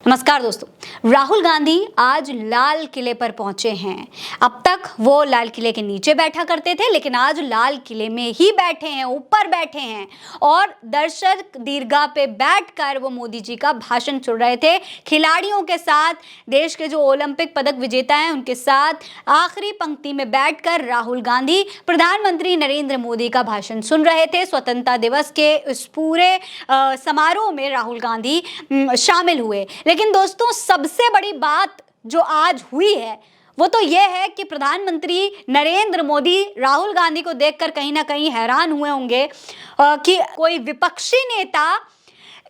नमस्कार दोस्तों, राहुल गांधी आज लाल किले पर पहुंचे हैं। अब तक वो लाल किले के नीचे बैठा करते थे, लेकिन आज लाल किले में ही बैठे हैं, ऊपर बैठे हैं और दर्शक दीर्घा पे बैठकर वो मोदी जी का भाषण सुन रहे थे। खिलाड़ियों के साथ, देश के जो ओलंपिक पदक विजेता हैं उनके साथ आखिरी पंक्ति में बैठकर राहुल गांधी प्रधानमंत्री नरेंद्र मोदी का भाषण सुन रहे थे। स्वतंत्रता दिवस के इस पूरे समारोह में राहुल गांधी शामिल हुए। लेकिन दोस्तों, सबसे बड़ी बात जो आज हुई है वो तो यह है कि प्रधानमंत्री नरेंद्र मोदी राहुल गांधी को देखकर कहीं ना कहीं हैरान हुए होंगे कि कोई विपक्षी नेता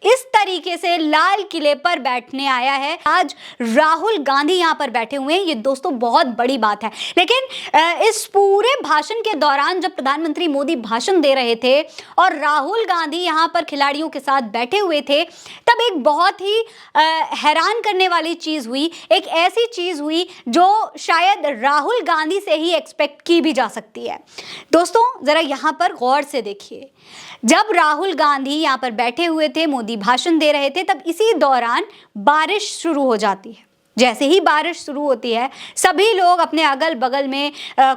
इस तरीके से लाल किले पर बैठने आया है। आज राहुल गांधी यहां पर बैठे हुए हैं, ये दोस्तों बहुत बड़ी बात है। लेकिन इस पूरे भाषण के दौरान जब प्रधानमंत्री मोदी भाषण दे रहे थे और राहुल गांधी यहां पर खिलाड़ियों के साथ बैठे हुए थे, तब एक बहुत ही हैरान करने वाली चीज हुई। एक ऐसी चीज हुई जो शायद राहुल गांधी से ही एक्सपेक्ट की भी जा सकती है। दोस्तों, जरा यहां पर गौर से देखिए। जब राहुल गांधी यहां पर बैठे हुए थे, मोदी भाषण दे रहे थे, तब इसी दौरान बारिश शुरू हो जाती है। जैसे ही बारिश शुरू होती है, सभी लोग अपने अगल बगल में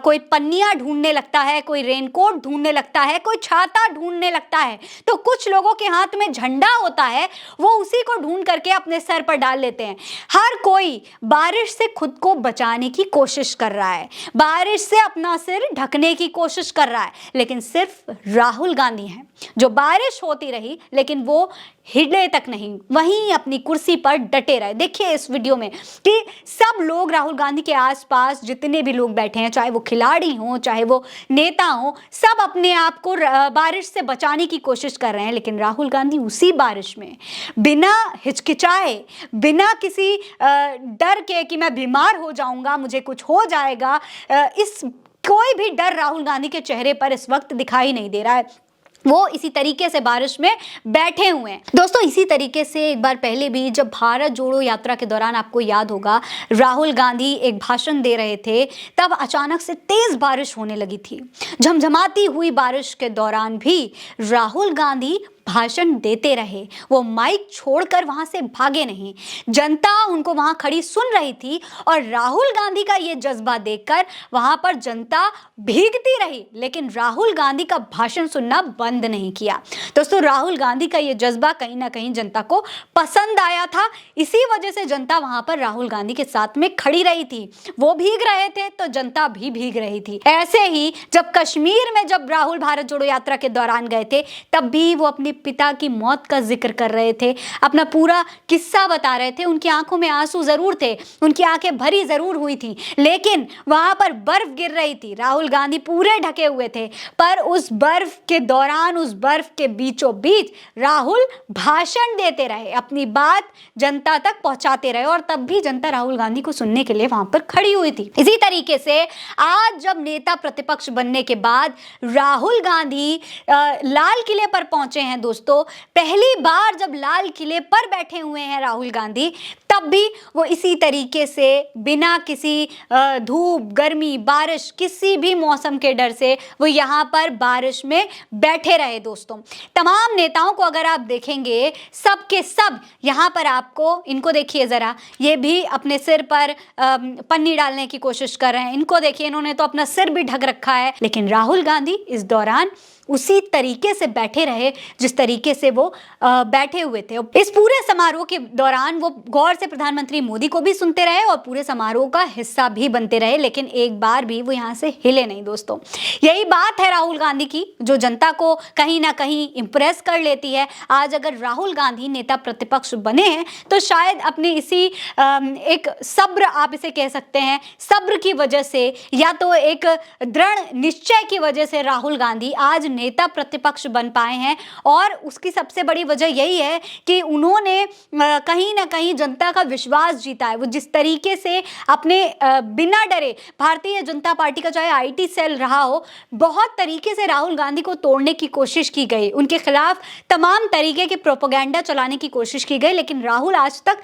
कोई पन्नियां ढूंढने लगता है, कोई रेनकोट ढूंढने लगता है, कोई छाता ढूंढने लगता है। तो कुछ लोगों के हाथ में झंडा होता है, वो उसी को ढूंढ करके अपने सर पर डाल लेते हैं। हर कोई बारिश से खुद को बचाने की कोशिश कर रहा है, बारिश से अपना सिर ढकने की कोशिश कर रहा है। लेकिन सिर्फ राहुल गांधी हैं जो बारिश होती रही लेकिन वो हिले तक नहीं, वहीं अपनी कुर्सी पर डटे रहे। देखिए इस वीडियो में कि सब लोग राहुल गांधी के आसपास जितने भी लोग बैठे हैं, चाहे वो खिलाड़ी हों, चाहे वो नेता हों, सब अपने आप को बारिश से बचाने की कोशिश कर रहे हैं। लेकिन राहुल गांधी उसी बारिश में बिना हिचकिचाए, बिना किसी डर के कि मैं बीमार हो जाऊंगा, मुझे कुछ हो जाएगा, इस कोई भी डर राहुल गांधी के चेहरे पर इस वक्त दिखाई नहीं दे रहा है। वो इसी तरीके से बारिश में बैठे हुए हैं। दोस्तों, इसी तरीके से एक बार पहले भी जब भारत जोड़ो यात्रा के दौरान, आपको याद होगा, राहुल गांधी एक भाषण दे रहे थे, तब अचानक से तेज बारिश होने लगी थी। झमझमाती हुई बारिश के दौरान भी राहुल गांधी भाषण देते रहे। वो माइक छोड़कर वहां से भागे नहीं। जनता उनको वहां खड़ी सुन रही थी और राहुल गांधी का ये जज्बा देखकर वहां पर जनता भीगती रही, लेकिन राहुल गांधी का भाषण सुनना बंद नहीं किया। दोस्तों, राहुल गांधी का ये जज्बा कहीं ना कहीं जनता को पसंद आया था। इसी वजह से जनता वहां पर राहुल गांधी के साथ में खड़ी रही थी। वो भीग रहे थे तो जनता भी भीग रही थी। ऐसे ही जब कश्मीर में जब राहुल भारत जोड़ो यात्रा के दौरान गए थे, तब भी वो अपनी पिता की मौत का जिक्र कर रहे थे, अपना पूरा किस्सा बता रहे थे। उनकी आंखों में आंसू जरूर थे, उनकी आंखें भरी जरूर हुई थी, लेकिन वहां पर बर्फ गिर रही थी। राहुल गांधी पूरे ढके हुए थे, पर उस बर्फ के दौरान, उस बर्फ के बीचों बीच राहुल भाषण देते रहे, अपनी बात जनता तक पहुंचाते रहे और तब भी जनता राहुल गांधी को सुनने के लिए वहां पर खड़ी हुई थी। इसी तरीके से आज जब नेता प्रतिपक्ष बनने के बाद राहुल गांधी लाल किले पर पहुंचे हैं, दोस्तों, पहली बार जब लाल किले पर बैठे हुए हैं राहुल गांधी, तब भी वो इसी तरीके से बिना किसी धूप, गर्मी, बारिश, किसी भी मौसम के डर से वो यहाँ पर बारिश में बैठे रहे। दोस्तों, तमाम नेताओं को अगर आप देखेंगे, सब के सब यहाँ पर आपको, इनको देखिए जरा, ये भी अपने सिर पर पन्नी डालने की कोशिश कर रहे हैं। इनको देखिए, इन्होंने तो अपना सिर भी ढक रखा है। लेकिन राहुल गांधी इस दौरान उसी तरीके से बैठे रहे जिस तरीके से वो बैठे हुए थे। इस पूरे समारोह के दौरान वो गौर से प्रधानमंत्री मोदी को भी सुनते रहे और पूरे समारोह का हिस्सा भी बनते रहे, लेकिन एक बार भी वो यहाँ से हिले नहीं। दोस्तों, यही बात है राहुल गांधी की जो जनता को कहीं ना कहीं इंप्रेस कर लेती है। आज अगर राहुल गांधी नेता प्रतिपक्ष बने हैं तो शायद अपने इसी एक सब्र, आप इसे कह सकते हैं, सब्र की वजह से या तो एक दृढ़ निश्चय की वजह से राहुल गांधी आज नेता प्रतिपक्ष बन पाए हैं। और उसकी सबसे बड़ी वजह यही है कि उन्होंने कहीं ना कहीं जनता का विश्वास जीता है। वो जिस तरीके से अपने बिना डरे, भारतीय जनता पार्टी का चाहे आईटी सेल रहा हो, बहुत तरीके से राहुल गांधी को तोड़ने की कोशिश की गई, उनके खिलाफ तमाम तरीके के प्रोपेगेंडा चलाने की कोशिश की गई, लेकिन राहुल आज तक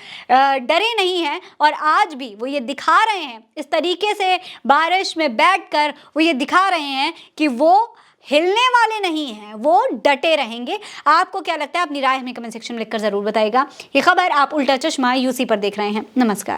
डरे नहीं हैं और आज भी वो ये दिखा रहे हैं, इस तरीके से बारिश में बैठकर वो ये दिखा रहे हैं कि वो हिलने वाले नहीं हैं, वो डटे रहेंगे। आपको क्या लगता है? अपनी राय हमें कमेंट सेक्शन में लिखकर जरूर बताइएगा। ये खबर आप उल्टा चश्मा यूसी पर देख रहे हैं। नमस्कार।